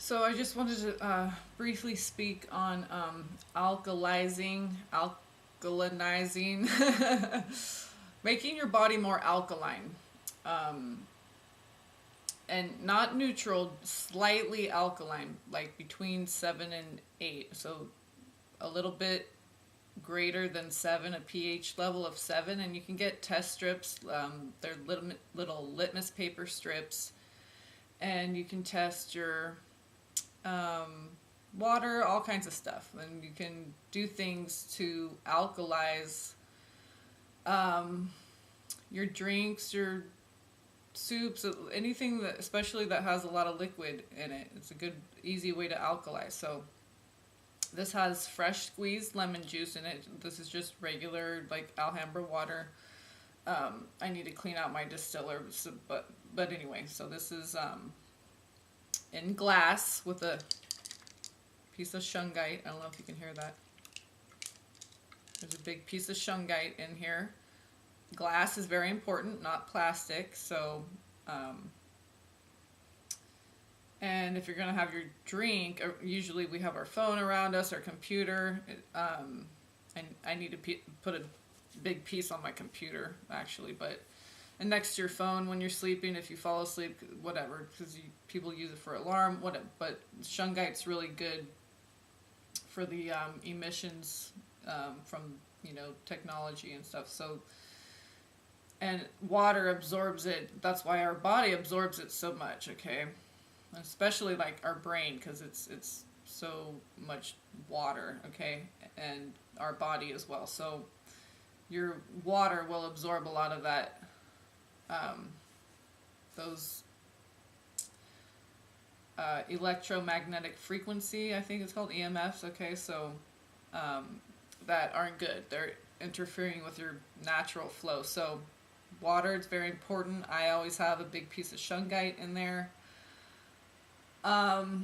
So I just wanted to briefly speak on alkalinizing, making your body more alkaline, um, and not neutral, slightly alkaline, like between 7 and 8. So a little bit greater than 7, a pH level of 7, and you can get test strips. They're little litmus paper strips, and you can test your um, water, all kinds of stuff. And you can do things to alkalize um, your drinks, your soups, anything that, especially that has a lot of liquid in it. It's a good, easy way to alkalize. So this has fresh squeezed lemon juice in it. This is just regular, like, Alhambra water. I need to clean out my distiller, so, but anyway, so this is in glass with a piece of shungite. I don't know if you can hear that. There's a big piece of shungite in here. Glass is very important, not plastic. So, and if you're going to have your drink, usually we have our phone around us, our computer. And I need to put a big piece on my computer, actually, but and next to your phone when you're sleeping, if you fall asleep, whatever, because people use it for alarm, whatever. But shungite's really good for the emissions from technology and stuff. So, and water absorbs it. That's why our body absorbs it so much. Okay, especially like our brain, because it's so much water. Okay, and our body as well. So your water will absorb a lot of that. Those electromagnetic frequency, I think it's called EMFs. Okay, so that aren't good. They're interfering with your natural flow. So water is very important. I always have a big piece of shungite in there. So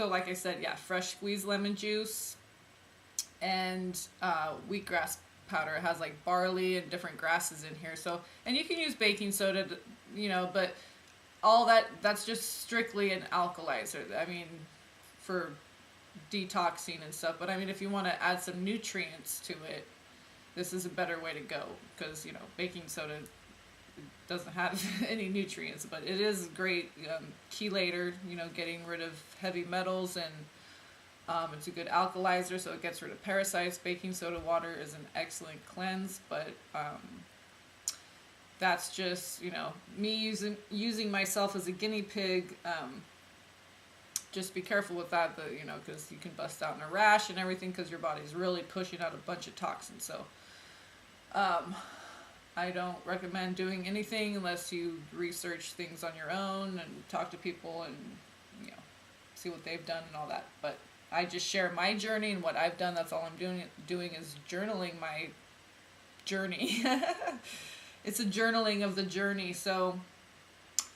like I said, yeah, fresh squeezed lemon juice and wheatgrass powder. It has like barley and different grasses in here. So, and you can use baking soda, but all that's just strictly an alkalizer. I mean, for detoxing and stuff. But I mean, if you want to add some nutrients to it, this is a better way to go, because baking soda doesn't have any nutrients, but it is great chelator. Getting rid of heavy metals, and it's a good alkalizer, so it gets rid of parasites. Baking soda water is an excellent cleanse, but that's just me using myself as a guinea pig. Just be careful with that, because you can bust out in a rash and everything, because your body's really pushing out a bunch of toxins. So I don't recommend doing anything unless you research things on your own and talk to people and see what they've done and all that. But I just share my journey and what I've done. That's all I'm doing is journaling my journey. It's a journaling of the journey. So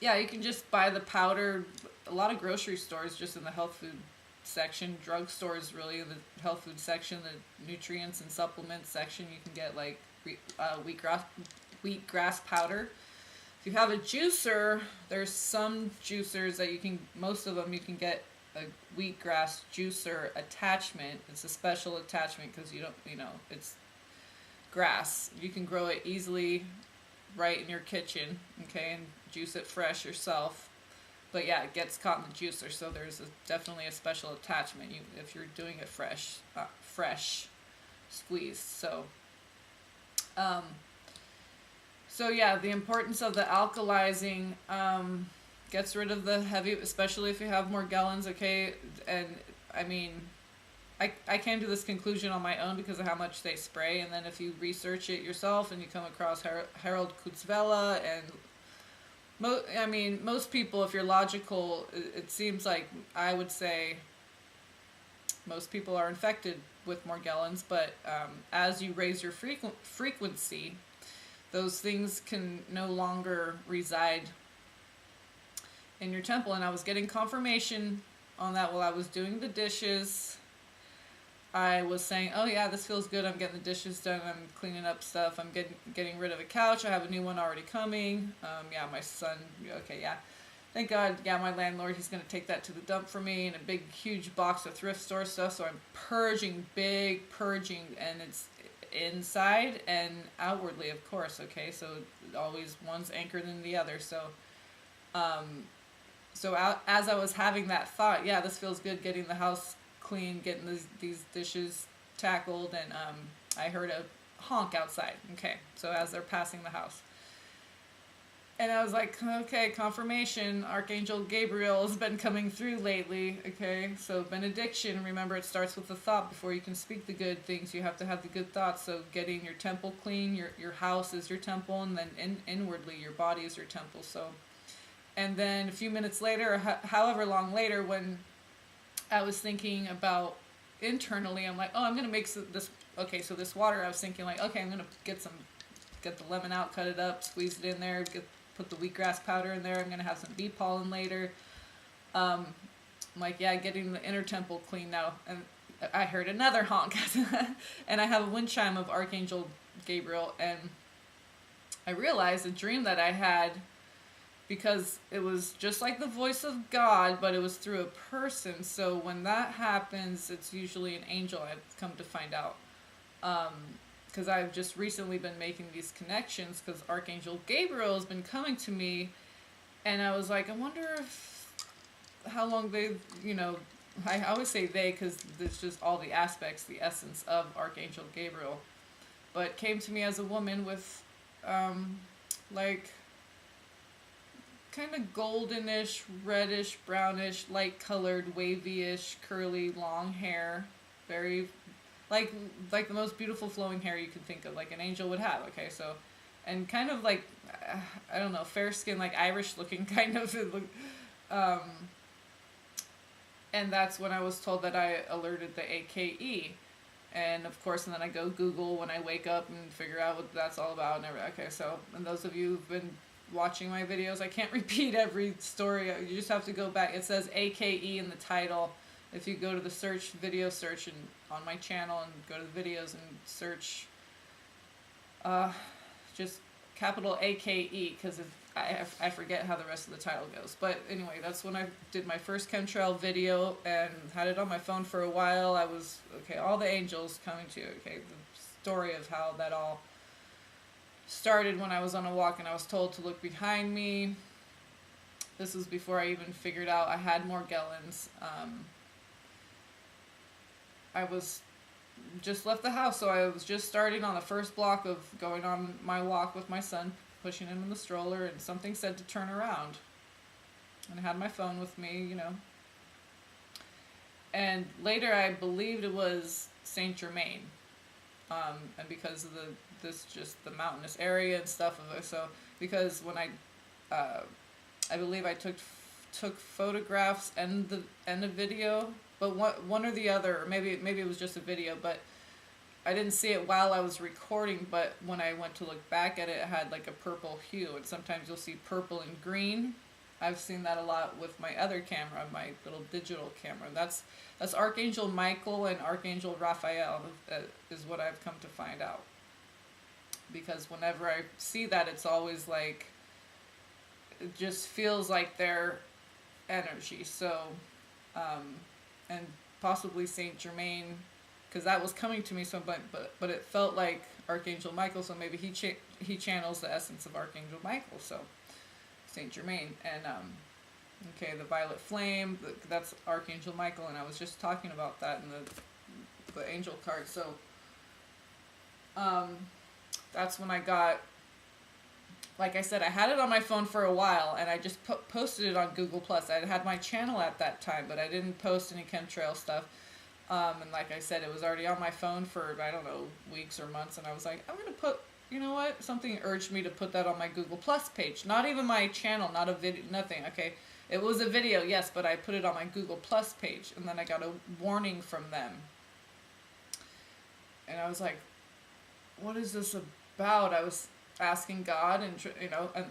yeah, you can just buy the powder. A lot of grocery stores, just in the health food section. Drug stores, really, in the health food section. The nutrients and supplements section, you can get like wheatgrass powder. If you have a juicer, there's some juicers that most of them you can get a wheatgrass juicer attachment. It's a special attachment because it's grass. You can grow it easily right in your kitchen, okay, and juice it fresh yourself. But yeah, it gets caught in the juicer, so there's definitely a special attachment if you're doing it fresh squeezed. So yeah, the importance of the alkalizing gets rid of the heavy, especially if you have more gallons, okay? And I mean, I came to this conclusion on my own because of how much they spray, and then if you research it yourself and you come across Harold Kutzvela and most people, if you're logical, it seems like I would say most people are infected with Morgellons, but as you raise your frequency, those things can no longer reside in your temple. And I was getting confirmation on that while I was doing the dishes. I was saying, oh yeah, this feels good. I'm getting the dishes done. I'm cleaning up stuff. I'm getting rid of a couch. I have a new one already coming. Yeah, my son. Okay, yeah. thank God, yeah, my landlord, he's going to take that to the dump for me in a big, huge box of thrift store stuff. So I'm purging, big purging, and it's inside and outwardly, of course. Okay, so always one's anchored in the other. So, as I was having that thought, yeah, this feels good, getting the house clean, getting these dishes tackled, and I heard a honk outside. Okay, so as they're passing the house. And I was like, okay, confirmation, Archangel Gabriel has been coming through lately, okay? So benediction, remember it starts with the thought. Before you can speak the good things, you have to have the good thoughts. So getting your temple clean, your house is your temple, and then inwardly, your body is your temple. So, and then a few minutes later, or however long later, when I was thinking about internally, I'm like, oh, I'm going to make this, okay, so this water, I was thinking like, okay, I'm going to get the lemon out, cut it up, squeeze it in there, put the wheatgrass powder in there. I'm going to have some bee pollen later. I'm like, yeah, getting the inner temple clean now. And I heard another honk. And I have a wind chime of Archangel Gabriel. And I realized a dream that I had, because it was just like the voice of God, but it was through a person. So when that happens, it's usually an angel, I've come to find out. Because I've just recently been making these connections, because Archangel Gabriel has been coming to me, and I was like, I wonder how long they've, I always say they, because it's just all the aspects, the essence of Archangel Gabriel, but came to me as a woman with, like, kind of goldenish, reddish, brownish, light-colored, wavy-ish, curly, long hair, very... Like the most beautiful flowing hair you could think of, like an angel would have, okay, so, and kind of like, I don't know, fair skin, like Irish looking kind of, and that's when I was told that I alerted the AKE, and of course, and then I go Google when I wake up and figure out what that's all about and everything. Okay, so, and those of you who've been watching my videos, I can't repeat every story, you just have to go back, it says AKE in the title. If you go to the video search, and on my channel, and go to the videos and search, just capital AKE, because I forget how the rest of the title goes. But anyway, that's when I did my first chemtrail video and had it on my phone for a while. I was, okay, all the angels coming to, okay, the story of how that all started when I was on a walk and I was told to look behind me. This was before I even figured out I had Morgellons. I was just left the house, so I was just starting on the first block of going on my walk with my son, pushing him in the stroller, and something said to turn around. And I had my phone with me, And later I believed it was Saint Germain, and because of the mountainous area and stuff of it. So because when I believe I took photographs and a video. But one or the other, or maybe it was just a video, but I didn't see it while I was recording, but when I went to look back at it, it had like a purple hue, and sometimes you'll see purple and green. I've seen that a lot with my other camera, my little digital camera. That's Archangel Michael and Archangel Raphael, is what I've come to find out. Because whenever I see that, it's always like, it just feels like their energy, so... and possibly Saint Germain, because that was coming to me. So, but it felt like Archangel Michael. So maybe he channels the essence of Archangel Michael. So Saint Germain, and okay, the violet flame. That's Archangel Michael, and I was just talking about that in the angel card. So that's when I got. Like I said, I had it on my phone for a while, and I just posted it on Google+. I had my channel at that time, but I didn't post any chemtrail stuff. And like I said, it was already on my phone for, I don't know, weeks or months, and I was like, I'm going to put, you know what? Something urged me to put that on my Google+ page. Not even my channel, not a video, nothing, okay? It was a video, yes, but I put it on my Google+ page, and then I got a warning from them. And I was like, what is this about? I was asking God, and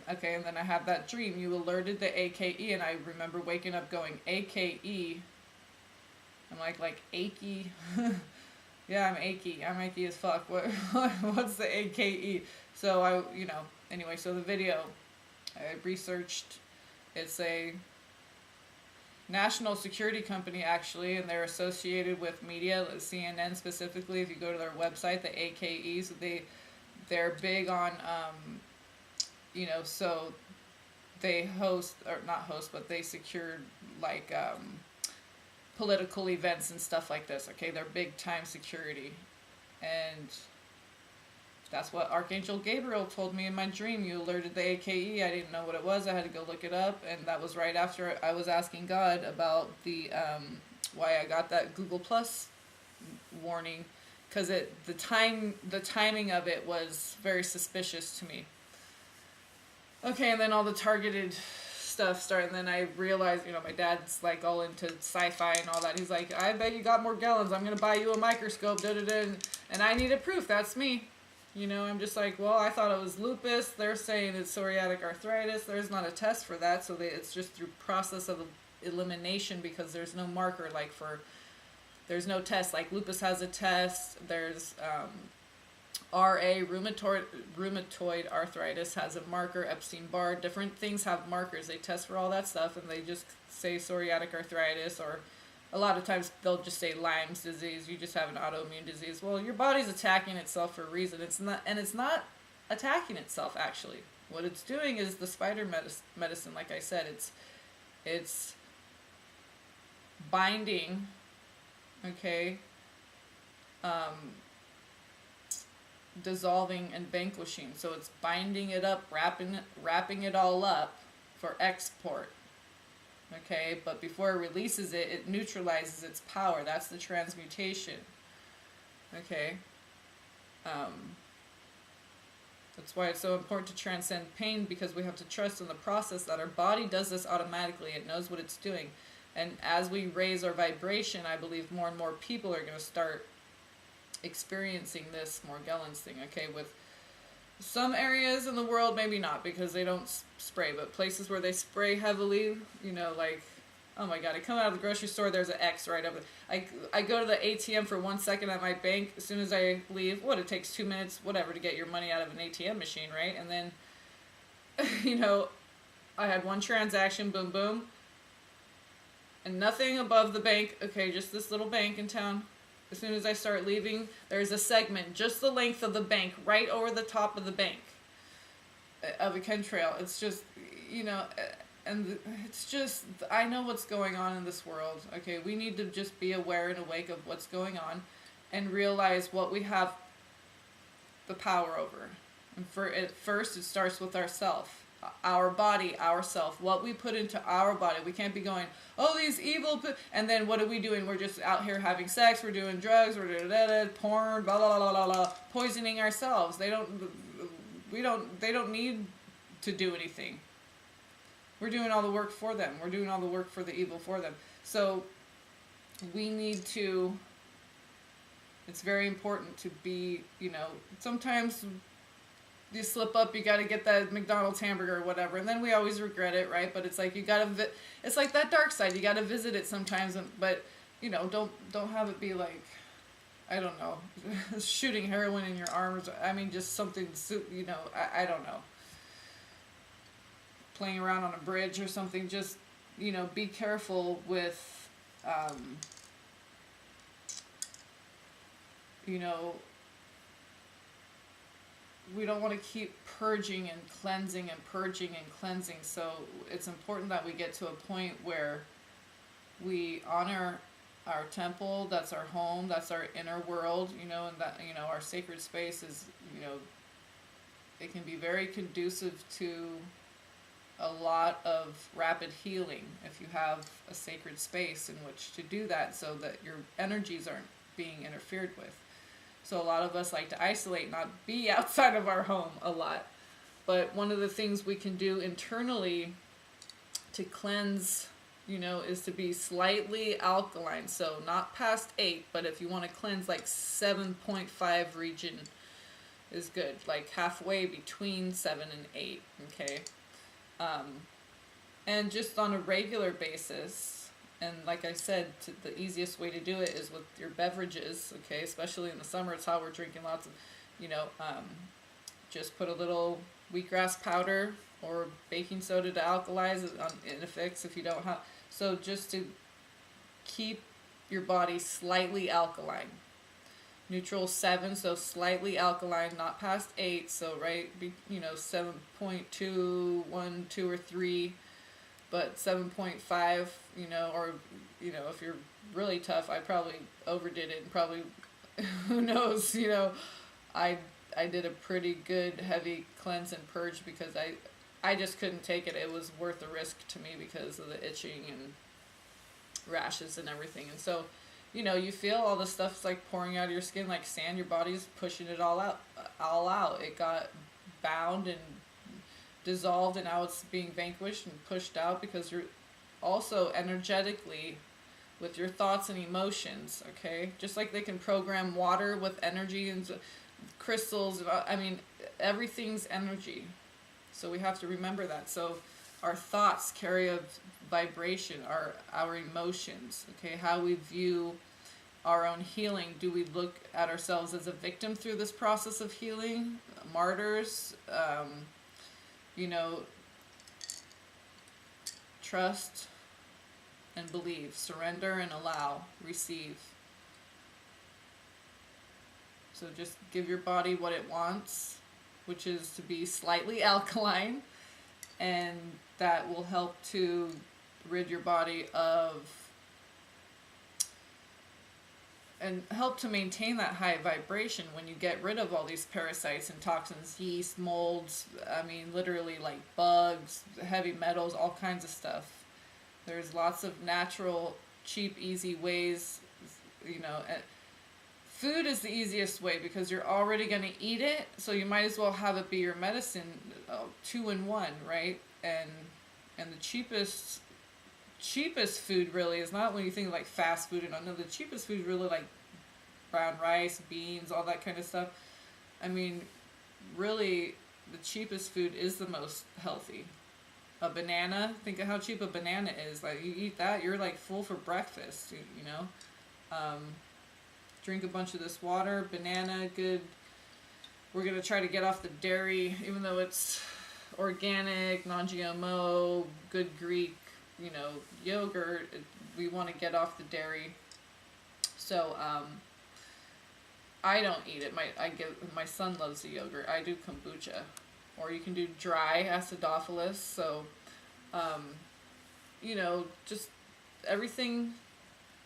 okay, and then I have that dream. You alerted the AKE, and I remember waking up going, AKE. I'm like achy. Yeah, I'm achy. I'm achy as fuck. What's the AKE? So anyway, so the video, I researched It's a national security company, actually, and they're associated with media, CNN specifically. If you go to their website, the AKEs, they're big on, so they host, or not host, but they secured like political events and stuff like this. Okay, they're big time security, and that's what Archangel Gabriel told me in my dream. You alerted the AKE. I didn't know what it was. I had to go look it up, and that was right after I was asking God about the why I got that Google Plus warning, because the timing of it was very suspicious to me. Okay, and then all the targeted stuff started, and then I realized, my dad's like all into sci-fi and all that. He's like, I bet you got more gallons. I'm gonna buy you a microscope, and I needed proof. That's me. I'm just like, well, I thought it was lupus. They're saying it's psoriatic arthritis. There's not a test for that, so it's just through process of elimination, because there's no marker there's no test. Like lupus has a test. There's RA, rheumatoid arthritis, has a marker. Epstein-Barr, different things have markers. They test for all that stuff, and they just say psoriatic arthritis, or a lot of times they'll just say Lyme's disease. You just have an autoimmune disease. Well, your body's attacking itself for a reason. It's not attacking itself, actually. What it's doing is the spider medicine. Like I said, it's binding. Okay. Dissolving and vanquishing. So it's binding it up, wrapping it all up for export. Okay, but before it releases it, it neutralizes its power. That's the transmutation. Okay. That's why it's so important to transcend pain, because we have to trust in the process that our body does this automatically. It knows what it's doing. And as we raise our vibration, I believe more and more people are going to start experiencing this Morgellons thing. Okay, with some areas in the world, maybe not, because they don't spray, but places where they spray heavily, like, oh my God, I come out of the grocery store, there's an X right over. I go to the ATM for 1 second at my bank. As soon as I leave, it takes 2 minutes, whatever, to get your money out of an ATM machine, right? And then, I had one transaction, boom, boom, and nothing above the bank. Okay, just this little bank in town. As soon as I start leaving, there's a segment just the length of the bank, right over the top of the bank, of a chemtrail. It's just, and it's just, I know what's going on in this world. Okay, we need to just be aware and awake of what's going on, and realize what we have the power over. And first, it starts with ourself. Our body, ourself, what we put into our body. We can't be going, oh, these evil, and then what are we doing? We're just out here having sex, we're doing drugs, we're doing porn, blah, blah, blah, blah, blah, poisoning ourselves. They don't need to do anything. We're doing all the work for them. We're doing all the work for the evil for them. So we need to, it's very important to be, sometimes you slip up, you got to get that McDonald's hamburger or whatever, and then we always regret it, right? But it's like you got to, it's like that dark side. You got to visit it sometimes, but don't have it be like, I don't know, shooting heroin in your arms. I mean, just something, I don't know, playing around on a bridge or something. Just be careful with, we don't want to keep purging and cleansing and purging and cleansing. So it's important that we get to a point where we honor our temple. That's our home. That's our inner world, and that, our sacred space is, it can be very conducive to a lot of rapid healing if you have a sacred space in which to do that, so that your energies aren't being interfered with. So a lot of us like to isolate, not be outside of our home a lot. But one of the things we can do internally to cleanse, is to be slightly alkaline. So not past 8, but if you want to cleanse, like 7.5 region is good. Like halfway between 7 and 8, okay? And just on a regular basis. And like I said, the easiest way to do it is with your beverages, okay? Especially in the summer, it's how we're drinking lots of, just put a little wheatgrass powder or baking soda to alkalize it in a fix if you don't have. So just to keep your body slightly alkaline. Neutral 7, so slightly alkaline, not past 8. So right, 7.2, 1, 2, or 3, but 7.5. Or if you're really tough, I probably overdid it and probably, who knows, I did a pretty good heavy cleanse and purge because I just couldn't take it. It was worth the risk to me because of the itching and rashes and everything. And so, you feel all the stuff's like pouring out of your skin like sand. Your body's pushing it all out. It got bound and dissolved, and now it's being vanquished and pushed out because you're also energetically with your thoughts and emotions, okay? Just like they can program water with energy and crystals, everything's energy. So we have to remember that. So our thoughts carry a vibration, our emotions, okay? How we view our own healing. Do we look at ourselves as a victim through this process of healing? Martyrs, trust and believe, surrender and allow, receive. So just give your body what it wants, which is to be slightly alkaline, and that will help to rid your body of and help to maintain that high vibration when you get rid of all these parasites and toxins, yeast, molds, literally like bugs, heavy metals, all kinds of stuff. There's lots of natural, cheap, easy ways, food is the easiest way because you're already going to eat it, so you might as well have it be your medicine, 2 in 1, right? And the cheapest food really is not when you think of like fast food and all. No, the cheapest food is really like brown rice, beans, all that kind of stuff. Really, the cheapest food is the most healthy. A banana, think of how cheap a banana is. Like, you eat that, you're like full for breakfast, drink a bunch of this water, banana, good. We're going to try to get off the dairy, even though it's organic, non-GMO, good Greek, yogurt. We want to get off the dairy. So, I don't eat it. My son loves the yogurt. I do kombucha. Or you can do dry acidophilus. So, just everything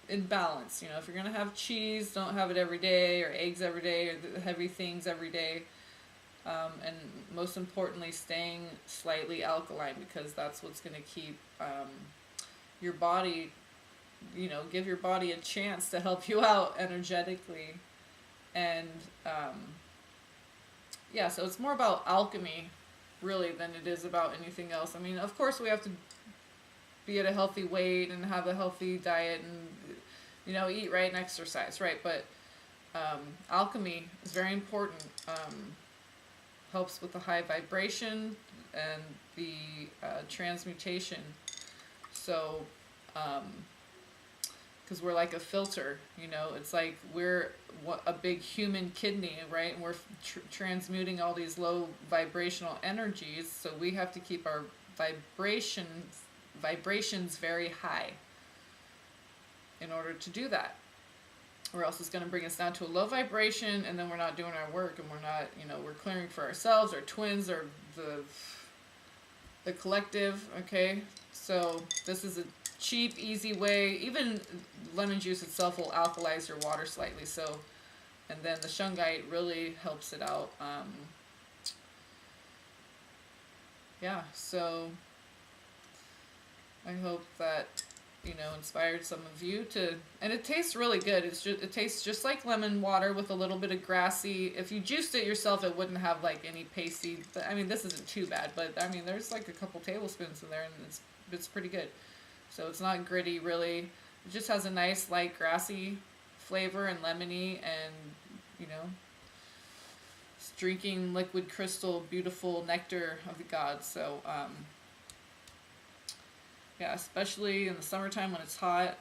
in balance. If you're going to have cheese, don't have it every day, or eggs every day, or the heavy things every day. And most importantly, staying slightly alkaline, because that's what's going to keep your body, give your body a chance to help you out energetically. And so it's more about alchemy really than it is about anything else. Of course we have to be at a healthy weight and have a healthy diet and eat right and exercise right, but alchemy is very important. Helps with the high vibration and the transmutation. So because we're like a filter, it's like we're a big human kidney, right? And we're transmuting all these low vibrational energies, so we have to keep our vibrations very high in order to do that, or else it's going to bring us down to a low vibration, and then we're not doing our work, and we're not, we're clearing for ourselves, our twins, or the collective, okay? So this is a cheap, easy way. Even lemon juice itself will alkalize your water slightly, so, and then the shungite really helps it out. So I hope that inspired some of you to, and it tastes really good. It tastes just like lemon water with a little bit of grassy. If you juiced it yourself, it wouldn't have like any pasty. But this isn't too bad. But there's like a couple tablespoons in there, and it's pretty good. So it's not gritty really. It just has a nice light grassy flavor and lemony, and it's drinking liquid crystal, beautiful nectar of the gods. So especially in the summertime when it's hot,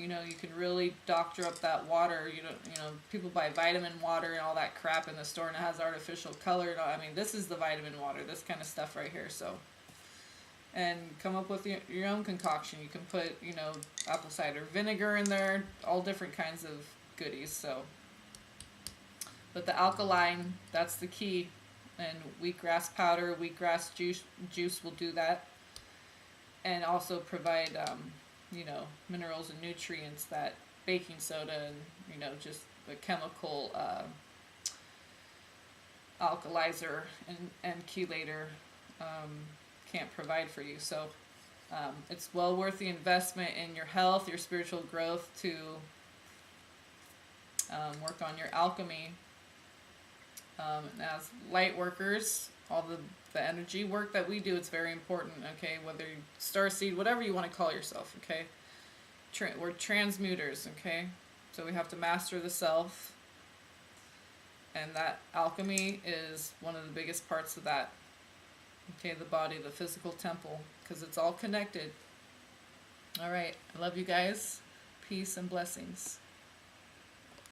You know, you can really doctor up that water. You know, people buy vitamin water and all that crap in the store, and it has artificial color. I mean, this is the vitamin water, this kind of stuff right here. So, and come up with your own concoction. You can put, you know, apple cider vinegar in there, all different kinds of goodies. So, but the alkaline, that's the key. And wheatgrass powder, wheatgrass juice will do that, and also provide, you know, minerals and nutrients that baking soda and, you know, just the chemical alkalizer and chelator can't provide for you. So it's well worth the investment in your health, your spiritual growth, to work on your alchemy. And as light workers, all the energy work that we do, it's very important, okay? Whether you starseed, whatever you want to call yourself, okay? We're transmuters, okay? So we have to master the self. And that alchemy is one of the biggest parts of that. Okay, the body, the physical temple, because it's all connected. All right, I love you guys. Peace and blessings.